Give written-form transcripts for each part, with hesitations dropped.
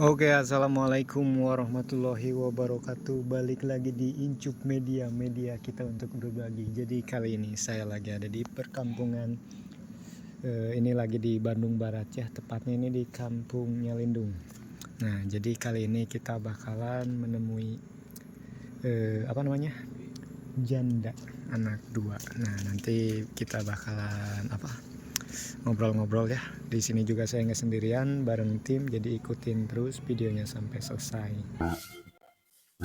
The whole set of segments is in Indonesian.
Oke, assalamualaikum warahmatullahi wabarakatuh. Balik lagi di Incup Media, media kita untuk berbagi. Jadi kali ini saya lagi ada di perkampungan. Ini lagi di Bandung Barat ya, tepatnya ini di Kampung Nyalindung. Nah, jadi kali ini kita bakalan menemui janda anak dua. Nah, nanti kita bakalan ngobrol-ngobrol ya. Di sini juga saya nggak sendirian, bareng tim, jadi ikutin terus videonya sampai selesai. Nah,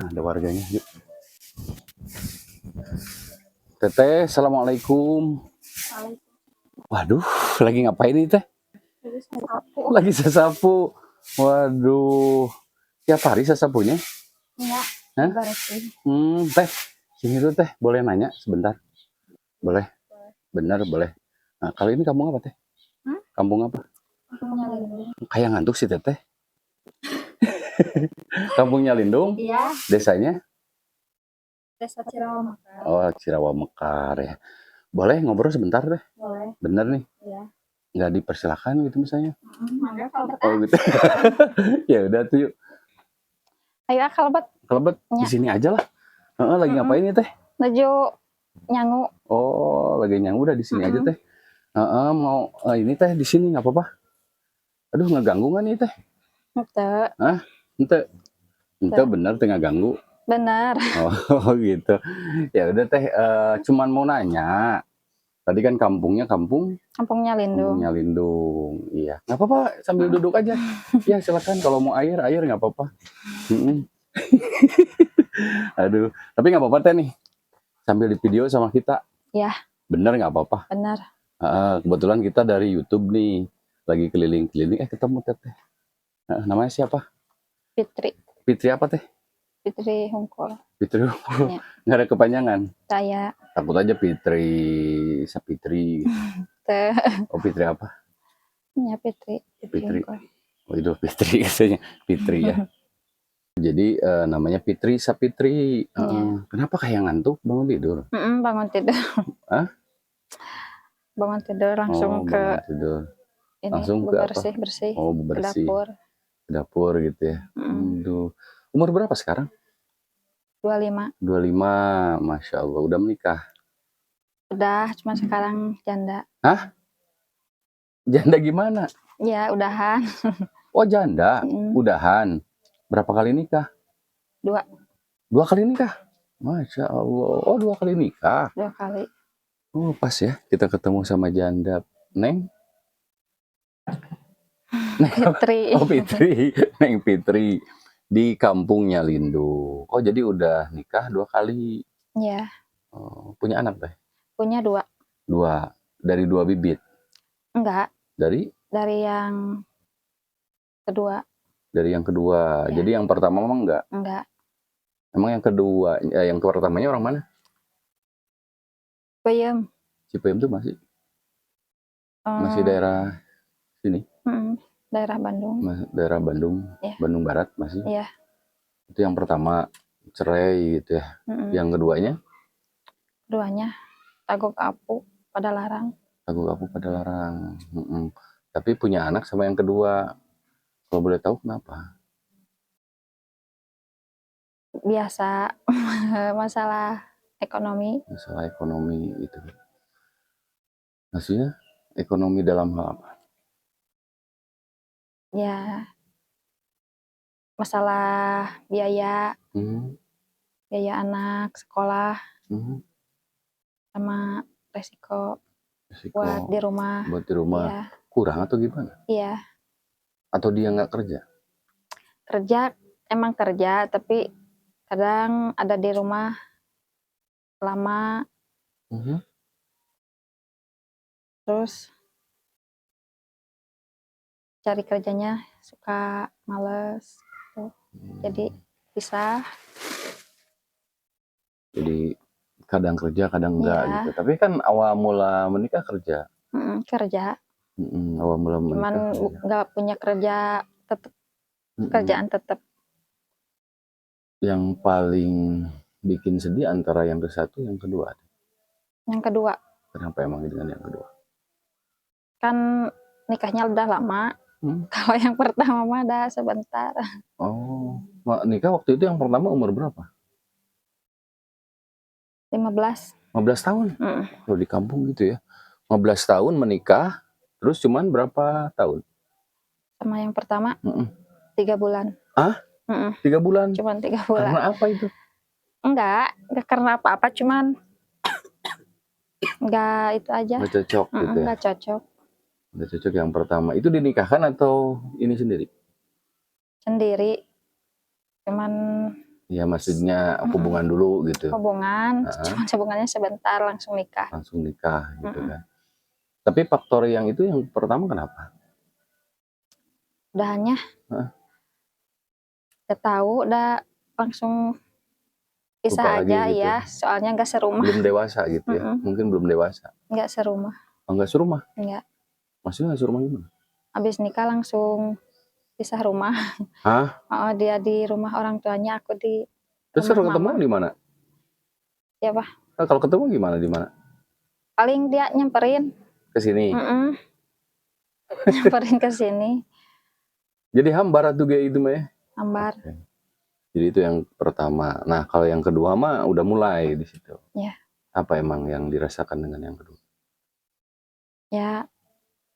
ada warganya. Yuk. Teteh, assalamualaikum. Waduh, lagi ngapain nih teh? Lagi sesapu. Waduh, tiap hari sesapunya? Iya. Hah? Teh, sini tuh teh, boleh nanya sebentar? Boleh? Bener, boleh. Nah, kali ini kampung apa teh? Kampung apa? Kayak ngantuk sih teteh. Kampung Nyalindung? Iya. Desanya? Desa Cirawa Mekar. Oh, Cirawa Mekar ya. Boleh ngobrol sebentar teh? Boleh. Bener nih? Iya. Nggak dipersilakan gitu misalnya? Mangga Oh gitu. Ya udah tuh yuk. Ayo kalebet. Kelebet di sini aja lah. Lagi ngapain nih teh? Menuju nyangu. Oh, lagi nyangu udah di sini aja teh. Mau ini teh di sini nggak apa-apa. Aduh, ngeganggu nggak nih teh? Ente. Ente bener teh ganggu. Bener. Oh gitu. Ya udah teh, cuman mau nanya. Tadi kan kampungnya kampung Nyalindung. Nyalindung. Iya. Nggak apa-apa, sambil duduk aja. Ya silakan kalau mau air nggak apa-apa. Aduh, tapi nggak apa-apa teh nih. Sambil di video sama kita. Ya. Bener nggak apa-apa. Bener. Kebetulan kita dari YouTube nih, lagi keliling-keliling. Ketemu teteh. Namanya siapa? Fitri. Fitri apa teh? Fitri Hungkul. Fitri Hungkul. Ya. Nggak ada kepanjangan. Saya. Takut aja Fitri, Sapitri. Teh. Oh Fitri apa? Ya Fitri. Fitri. Oh itu Fitri katanya. Fitri ya. Jadi namanya Fitri Sapitri. Kenapa kayak ngantuk bangun tidur? Bangun tidur. Hah? Bangun tidur langsung ke bangun tidur. ini, langsung ke bersih. Oh bersih. Ke dapur gitu ya. Aduh. Umur berapa sekarang? 25. 25, Masya Allah. Udah menikah? Udah, cuma sekarang janda. Hah? Janda gimana? Ya, udahan. Oh janda, udahan. Berapa kali nikah? 2. 2 kali nikah? Masya Allah. Oh 2 kali nikah? 2 kali. Oh pas ya, kita ketemu sama janda. Neng? Fitri. Oh Fitri, Neng Fitri. Di kampung Nyalindung. Oh jadi udah nikah 2 kali? Iya. Oh, punya anak teh? Punya 2. 2? Dari 2 bibit? Enggak. Dari? Dari yang kedua. Dari yang kedua. Ya. Jadi yang pertama memang enggak? Enggak. Emang yang kedua, yang pertamanya orang mana? Cipayung. Cipayung tuh masih daerah sini? Daerah Bandung. Daerah Bandung, ya. Bandung Barat masih? Iya. Itu yang pertama, cerai gitu ya. Yang keduanya? Keduanya, Tagok Apu, Padalarang. Tagok Apu, Padalarang. Tapi punya anak sama yang kedua. Kalau boleh tahu kenapa? Biasa, masalah ekonomi. Masalah ekonomi itu. Maksudnya ekonomi dalam hal apa? Ya, masalah biaya. Biaya anak, sekolah. Sama resiko buat di rumah. Buat di rumah. Ya. Kurang atau gimana? Iya. Atau dia nggak kerja? Kerja, emang kerja, tapi kadang ada di rumah lama. Terus cari kerjanya suka males gitu. Jadi pisah. Jadi kadang kerja kadang enggak gitu. Tapi kan awal mula menikah kerja. Kerja. Awal mula menikah. Cuman nggak punya kerja tetap. Kerjaan tetap. Yang paling bikin sedih antara yang ke satu yang kedua? Yang kedua. Kenapa emang dengan yang kedua? Kan nikahnya udah lama. Kalau yang pertama mah dah sebentar. Oh, nikah waktu itu yang pertama umur berapa? 15. 15 tahun. Mm. Kalau di kampung gitu ya. 15 tahun menikah, terus cuman berapa tahun? Sama yang pertama Mm-mm. 3 bulan. Ah? 3 bulan? Cuman 3 bulan. Karena apa itu? Enggak karena apa-apa, cuman enggak itu aja. Nggak cocok gitu ya? Enggak cocok. Nggak cocok yang pertama. Itu dinikahkan atau ini sendiri? Sendiri. Cuman Ya maksudnya hubungan dulu gitu. hubungan, Nah, cuman hubungannya sebentar langsung nikah. langsung nikah gitu kan. Tapi faktor yang itu yang pertama kenapa? Udahannya Hah? udah tahu, udah langsung Lupa pisah lagi aja gitu. ya. Soalnya enggak serumah. Belum dewasa gitu ya. Mungkin belum dewasa. Enggak serumah. Oh, nggak serumah? Enggak. Maksudnya nggak serumah gimana? Habis nikah langsung pisah rumah. Hah? Oh, dia di rumah orang tuanya, aku di Terus rumah kalau ketemu mama. di mana? Ya, Pak. Nah, kalau ketemu gimana di mana? Paling dia nyamperin. Ke sini. Nyamperin ke sini. Jadi hambar tuh kayak gitu mah ya. Hambar. Oke. Jadi itu yang pertama. Nah, kalau yang kedua mah udah mulai di situ. Ya. Apa emang yang dirasakan dengan yang kedua? Ya,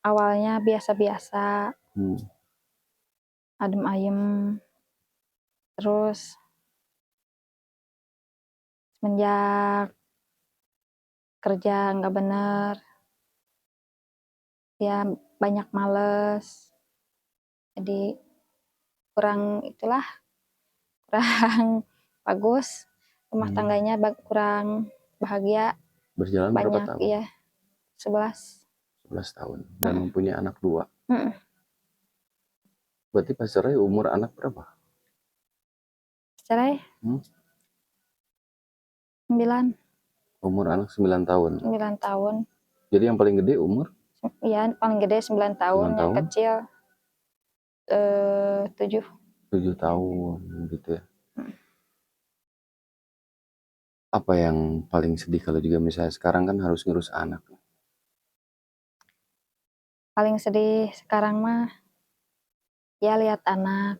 awalnya biasa-biasa, adem ayem. Terus semenjak kerja nggak bener, ya banyak males. Jadi kurang itulah, kurang bagus. Rumah tangganya kurang bahagia. Berjalan berapa Banyak, tahun? iya. 11. 11 tahun. Dan mempunyai anak 2. Mm. Berarti pas cerai umur anak berapa? Cerai 9 Umur anak 9 tahun. 9 tahun. Jadi yang paling gede umur? Iya, paling gede 9 tahun, 9 yang tahun? kecil 7. 7 tahun gitu ya. Apa yang paling sedih kalau juga misalnya sekarang kan harus ngurus anak? Paling sedih sekarang mah ya lihat anak.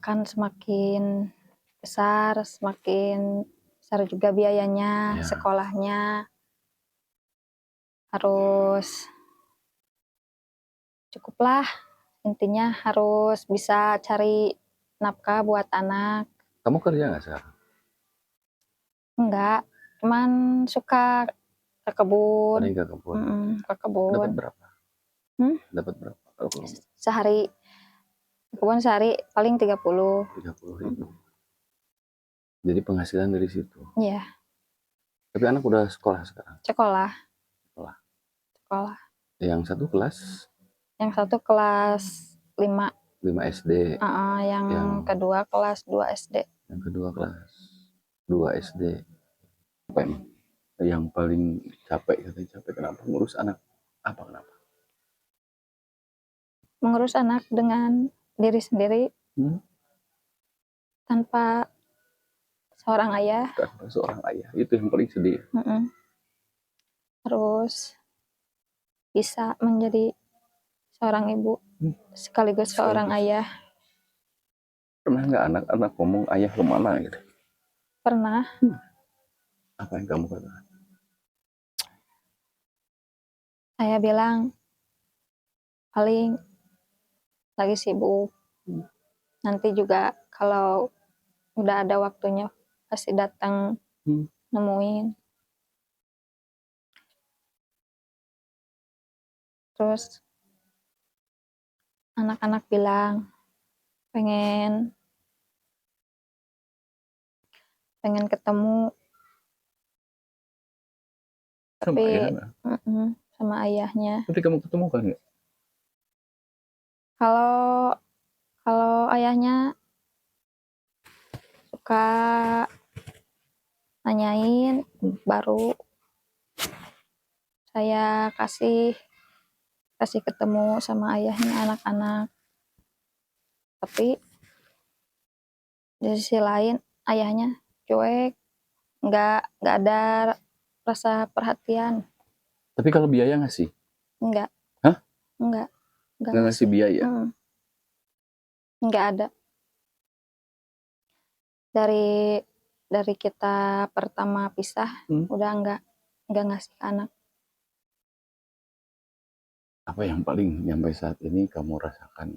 Kan semakin besar, semakin besar juga biayanya, sekolahnya. Harus cukuplah, intinya harus bisa cari nafkah buat anak. Kamu kerja nggak sekarang? Enggak, cuman suka ke kebun. Paling ke kebun. Ke kebun. Dapat berapa? Dapat berapa? Sehari kebun sehari paling 30. 30.000. Jadi penghasilan dari situ. Iya. Tapi anak udah sekolah sekarang? Sekolah. Yang satu kelas? Yang satu kelas 5. 5 SD. Yang kedua kelas 2 SD. Yang kedua kelas 2 SD. Apa emang? Yang paling capek kenapa ngurus anak? Apa kenapa? Mengurus anak dengan diri sendiri. Tanpa seorang ayah. Tanpa seorang ayah. Itu yang paling sedih. Harus bisa menjadi seorang ibu sekaligus seorang ayah. Pernah nggak anak-anak ngomong ayah kemana gitu? Pernah. Apa yang kamu katakan? Saya bilang paling lagi sibuk. Nanti juga kalau udah ada waktunya pasti datang nemuin. Terus anak-anak bilang pengen ketemu Sama ayahnya? sama ayahnya. Nanti kamu ketemu kan nggak? Kalau ayahnya suka nanyain, baru saya kasih ketemu sama ayahnya anak-anak. Tapi di sisi lain ayahnya cuek, nggak ada rasa perhatian. Tapi kalau biaya nggak sih? Enggak. Hah? Enggak. Nggak ngasih biaya. Nggak ada. Dari kita pertama pisah, udah nggak ngasih ke anak. Apa yang paling sampai saat ini kamu rasakan?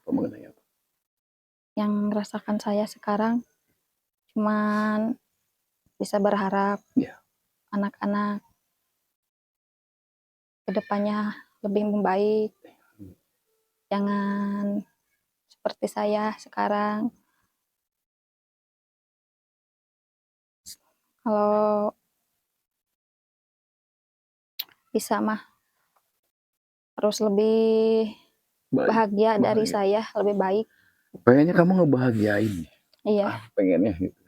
Apa mengenai apa? Yang rasakan saya sekarang cuman bisa berharap anak-anak kedepannya lebih membaik. Jangan seperti saya sekarang. Kalau bisa mah harus lebih bahagia dari saya, lebih baik. Pengennya kamu ngebahagiain. Iya. Pengennya gitu.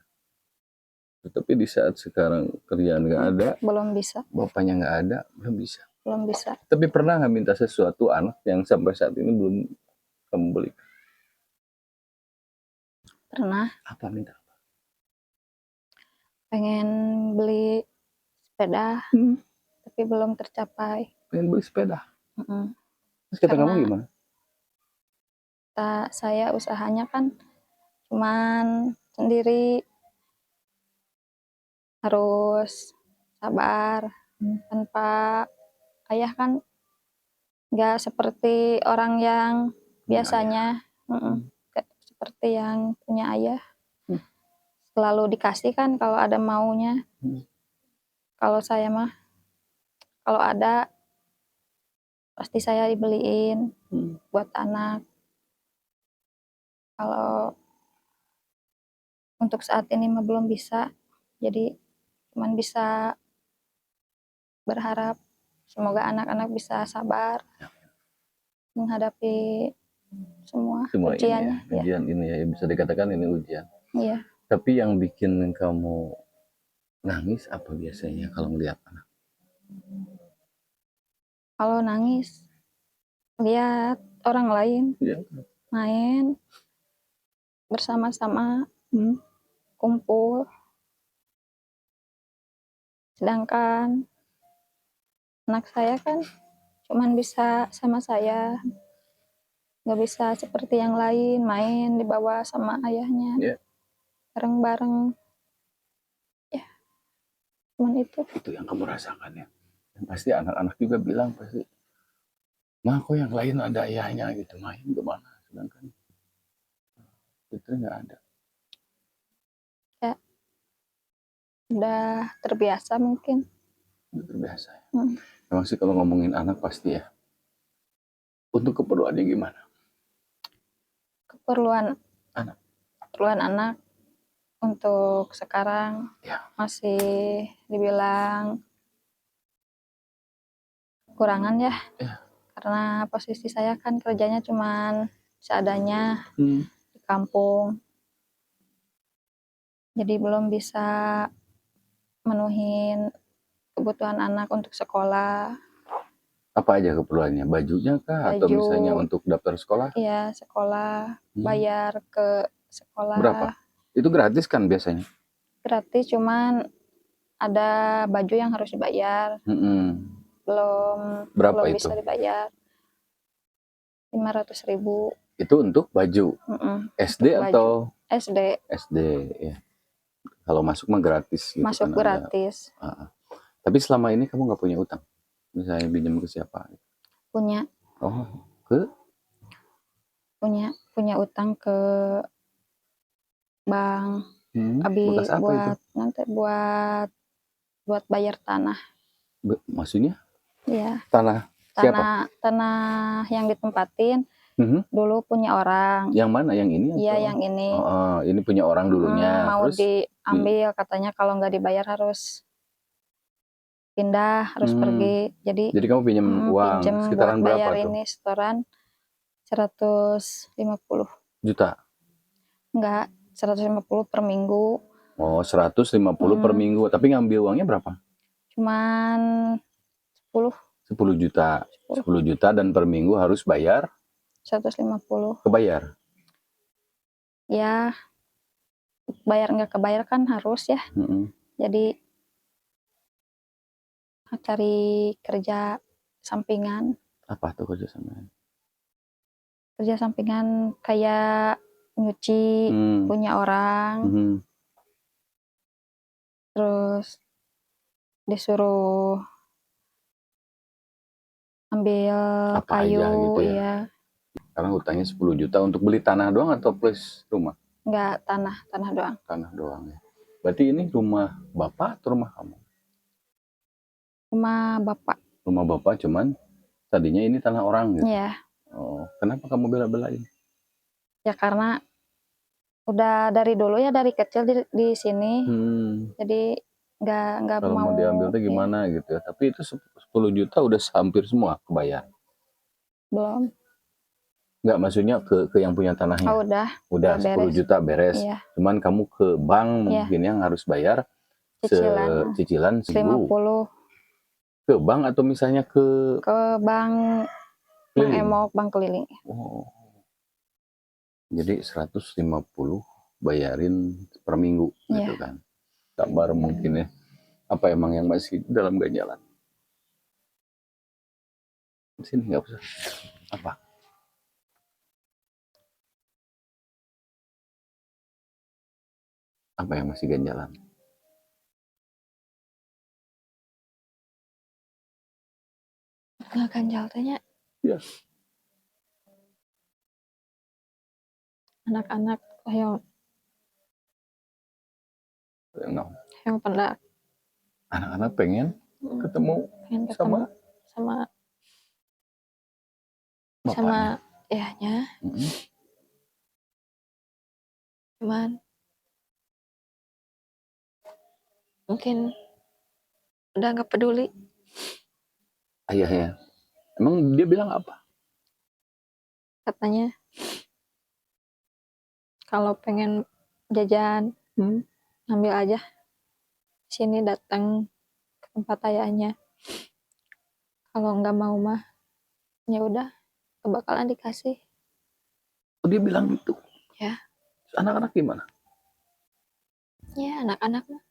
Tapi di saat sekarang kerjaan nggak ada, belum bisa. Bapaknya nggak ada, belum bisa. Belum bisa. Tapi pernah nggak minta sesuatu anak yang sampai saat ini belum kamu beli? Pernah. Apa minta? Pengen beli sepeda, tapi belum tercapai. Pengen beli sepeda. Terus kata Karena kamu gimana? Saya usahanya kan cuman sendiri, harus sabar. Tanpa ayah kan nggak seperti orang yang biasanya, nggak seperti yang punya ayah. Selalu dikasih kan kalau ada maunya. Kalau saya mah, kalau ada pasti saya dibeliin buat anak. Kalau untuk saat ini mah belum bisa, jadi cuman bisa berharap semoga anak-anak bisa sabar menghadapi semua ujiannya. Ini ya, ujian ini ya, bisa dikatakan ini ujian. Iya. Tapi yang bikin kamu nangis apa biasanya kalau ngeliat anak? Kalau nangis, lihat orang lain main bersama-sama, kumpul. Sedangkan anak saya kan cuman bisa sama saya, nggak bisa seperti yang lain main dibawa sama ayahnya, bareng-bareng. Ya, cuman itu yang kamu rasakan ya. Dan pasti anak-anak juga bilang pasti, "Mah kok yang lain ada ayahnya gitu, main kemana?" Sedangkan itu nggak ada. Ya, udah terbiasa mungkin. Udah terbiasa ya. Memang sih kalau ngomongin anak pasti ya. Untuk keperluannya gimana? Keperluan anak untuk sekarang masih dibilang kekurangan ya. Karena posisi saya kan kerjanya cuman seadanya di kampung. Jadi belum bisa menuhin kebutuhan anak untuk sekolah. Apa aja keperluannya? Bajunya kah? Atau misalnya untuk daftar sekolah? Iya, sekolah. Bayar ke sekolah. Berapa? Itu gratis kan biasanya? Gratis, cuman ada baju yang harus dibayar. Belum itu? bisa dibayar. 500.000. Itu untuk baju? SD untuk atau? SD. SD, ya. Kalau masuk mah gratis gitu. Masuk kan gratis. Tapi selama ini kamu nggak punya utang? Misalnya pinjam ke siapa? Punya. Oh, ke? Punya utang ke bank. Bekas apa buat itu? Nanti buat bayar tanah. Maksudnya? Iya. Tanah siapa? Tanah yang ditempatin dulu punya orang. Yang mana? Yang ini? Iya, yang ini. Ini punya orang dulunya. Mau terus diambil, katanya kalau nggak dibayar harus pindah, harus pergi. Jadi kamu pinjam uang sekitaran buat berapa bayar tuh? ini setoran 150 juta. Enggak, 150 per minggu. Oh, 150 per minggu. Tapi ngambil uangnya berapa? Cuman 10 juta. 10 juta dan per minggu harus bayar 150. Kebayar? Ya, bayar nggak kebayar kan harus ya. Jadi cari kerja sampingan. Apa tuh kerja sampean? Kerja sampingan kayak nyuci punya orang, terus disuruh ambil Apa kayu, aja gitu ya? iya. Karena hutangnya 10 juta untuk beli tanah doang atau plus rumah? Enggak, tanah doang. Tanah doang ya. Berarti ini rumah bapak atau rumah kamu? Rumah bapak. Rumah bapak, cuman tadinya ini tanah orang gitu. Iya. Oh, kenapa kamu bela-belain? Ya karena udah dari dulu ya, dari kecil di sini. Jadi nggak Kalau mau mau diambil tuh gimana gitu ya. Tapi itu 10 juta udah hampir semua kebayar. belum. Enggak, maksudnya ke yang punya tanahnya. Oh, udah Udah 10 beres. juta beres. Iya. Cuman kamu ke bank Iya. mungkin yang harus bayar cicilan 1.000. 50 Ke bank atau misalnya ke bank keliling? Emok, bank keliling. Oh. Jadi 150 bayarin per minggu gitu kan. Kabar mungkin ya. Apa emang yang masih dalam ganjalan? Sini nggak usah. Apa? Apa yang masih ganjalan? Nggak ganjal tanya. Ya. Anak-anak yang pada Anak-anak pengen ketemu sama bapaknya. ayahnya. Cuman mungkin udah nggak peduli. Ayahnya. Emang dia bilang apa? Katanya kalau pengen jajan ambil aja, sini datang ke tempat ayahnya. Kalau nggak mau mah ya udah, bakalan dikasih. Oh, dia bilang gitu. Ya. Terus anak-anak gimana? Ya anak-anak mah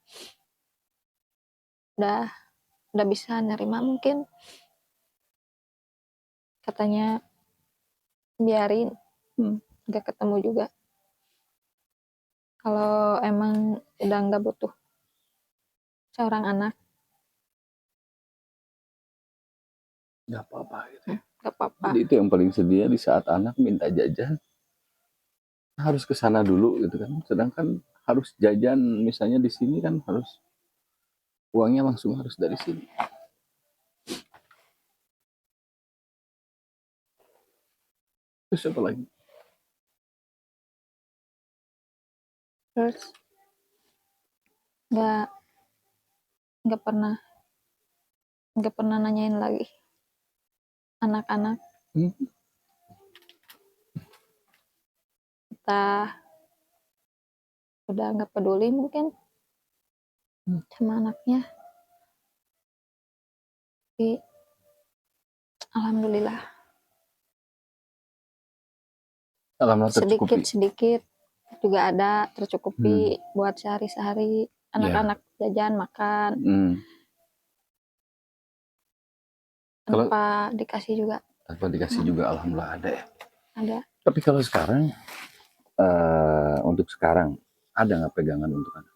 udah bisa nerima mungkin. Katanya biarin, nggak ketemu juga. Kalau emang udah nggak butuh seorang anak, nggak apa-apa gitu. Nggak apa-apa. Jadi itu yang paling sedih di saat anak minta jajan, harus ke sana dulu gitu kan. Sedangkan harus jajan misalnya di sini kan harus uangnya langsung harus dari sini. Terus apa lagi? Terus nggak pernah nanyain lagi anak-anak. Kita udah nggak peduli mungkin sama anaknya. Tapi alhamdulillah sedikit juga ada tercukupi buat sehari-hari. Anak-anak jajan makan. Tanpa dikasih juga. Alhamdulillah ada ya. Ada. Tapi kalau sekarang untuk sekarang ada nggak pegangan untuk anak?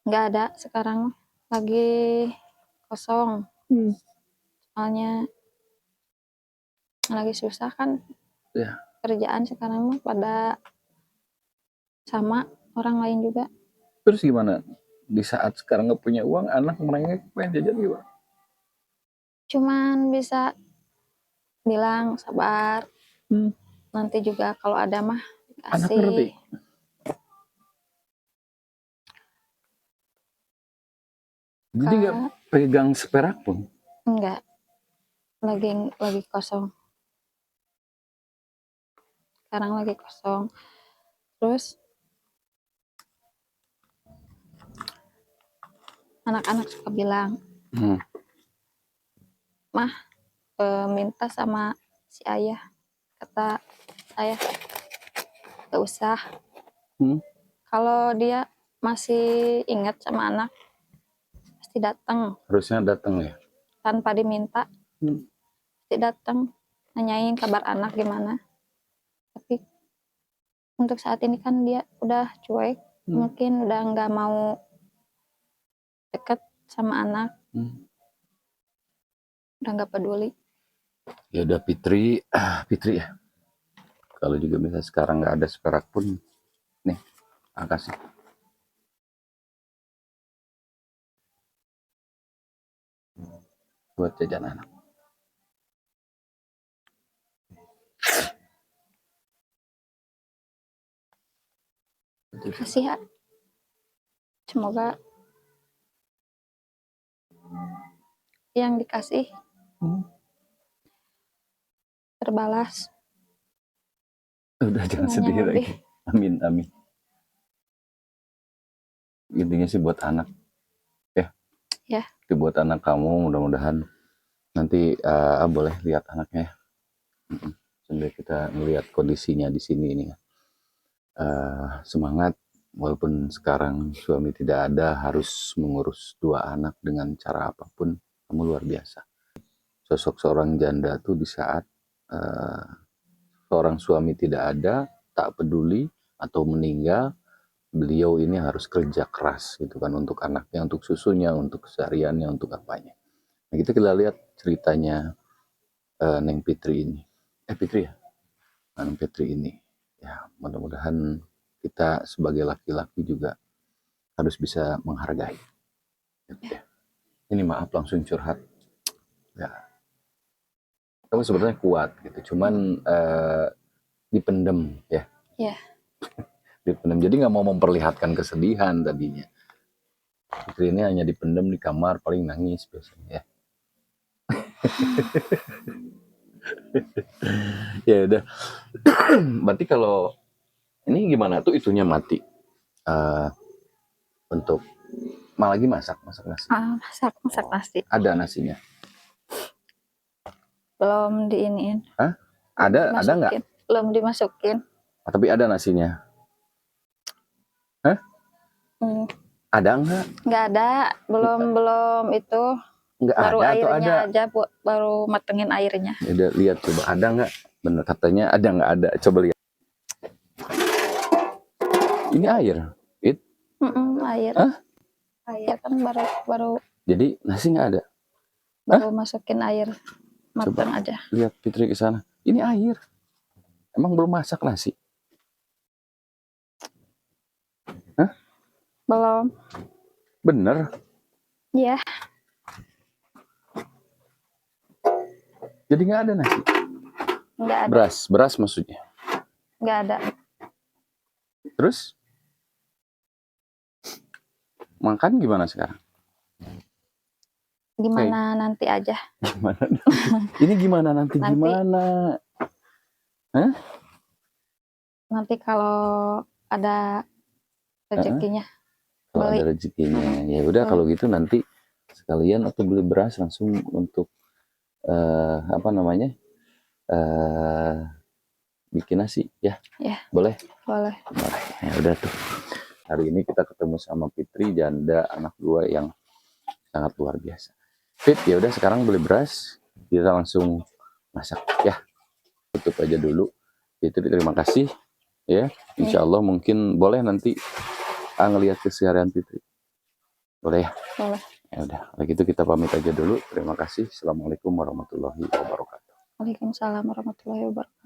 Nggak ada, sekarang lagi kosong. Soalnya lagi susah kan. Ya. Kerjaan sekarang mah pada sama orang lain juga. Terus gimana? Di saat sekarang nggak punya uang, anak mereka pengen jajan gimana? Cuman bisa bilang sabar. Nanti juga kalau ada mah dikasih. Anak ngerti? Jadi nggak pegang seperak pun? Enggak. Lagi kosong. Sekarang lagi kosong. Terus anak-anak suka bilang, mah minta sama si ayah. Kata ayah, gak usah. Kalau dia masih ingat sama anak, pasti datang. Harusnya datang ya? Tanpa diminta. Pasti datang nanyain kabar anak gimana. Tapi untuk saat ini kan dia udah cuek, mungkin udah nggak mau deket sama anak, udah nggak peduli. Ya udah Fitri ya. Kalau juga misalnya sekarang nggak ada seperak pun, nih, makasih. Buat jajan anak. Kasih ya. Semoga yang dikasih terbalas. Udah jangan Dengan sedih yang lagi. lebih. Amin, amin. Intinya sih buat anak. Ya. Itu buat anak kamu, mudah-mudahan nanti boleh lihat anaknya ya. Sambil kita melihat kondisinya di sini ini. Semangat, walaupun sekarang suami tidak ada, harus mengurus 2 anak dengan cara apapun, kamu luar biasa. Sosok seorang janda tuh di saat seorang suami tidak ada, tak peduli atau meninggal, beliau ini harus kerja keras gitu kan untuk anaknya, untuk susunya, untuk kesehariannya, untuk apanya. Nah, kita lihat ceritanya Neng Fitri ini. Fitri ya? Neng Fitri ini. Ya, mudah-mudahan kita sebagai laki-laki juga harus bisa menghargai. Ya. Ini maaf langsung curhat. Ya. Kamu sebenarnya kuat gitu, cuman dipendem ya. Ya. Dipendem. Jadi nggak mau memperlihatkan kesedihan tadinya. Fitri ini hanya dipendem di kamar, paling nangis biasanya ya. Ya udah. Berarti kalau ini gimana tuh itunya mati untuk malah lagi masak nasi. Masak nasi. Ada nasinya? Belum diiniin. Hah? Ada nggak? Belum dimasukin. Tapi ada nasinya? Hah? Ada nggak? Nggak ada, belum itu. Nggak baru ada airnya atau ada? aja, baru matengin airnya. Udah lihat coba, ada nggak? Bener katanya ada nggak ada? Coba lihat. Ini air. Air. Hah? Air kan baru. Jadi nasi nggak ada? Baru masukin air matang aja. Lihat Fitri ke sana. Ini air. Emang belum masak nasi? Hah? Belum. Bener? Iya. Jadi nggak ada nasi? Nggak ada. Beras maksudnya? Nggak ada. Terus? Makan gimana sekarang? Gimana nanti aja. Gimana? Ini gimana nanti? Gimana? Hah? Nanti kalau ada rezekinya. Kalau ada rezekinya, ya udah kalau gitu nanti sekalian atau beli beras langsung untuk bikin nasi ya. Ya. Boleh? Boleh. Ya udah tuh. Hari ini kita ketemu sama Fitri, janda anak 2 yang sangat luar biasa. Fit, ya udah sekarang beli beras, kita langsung masak ya. Tutup aja dulu. Fitri terima kasih ya. Insya Allah mungkin boleh nanti ngelihat keseharian Fitri. Boleh ya? Boleh. Ya udah, kalau gitu kita pamit aja dulu. Terima kasih. Assalamualaikum warahmatullahi wabarakatuh. Waalaikumsalam warahmatullahi wabarakatuh.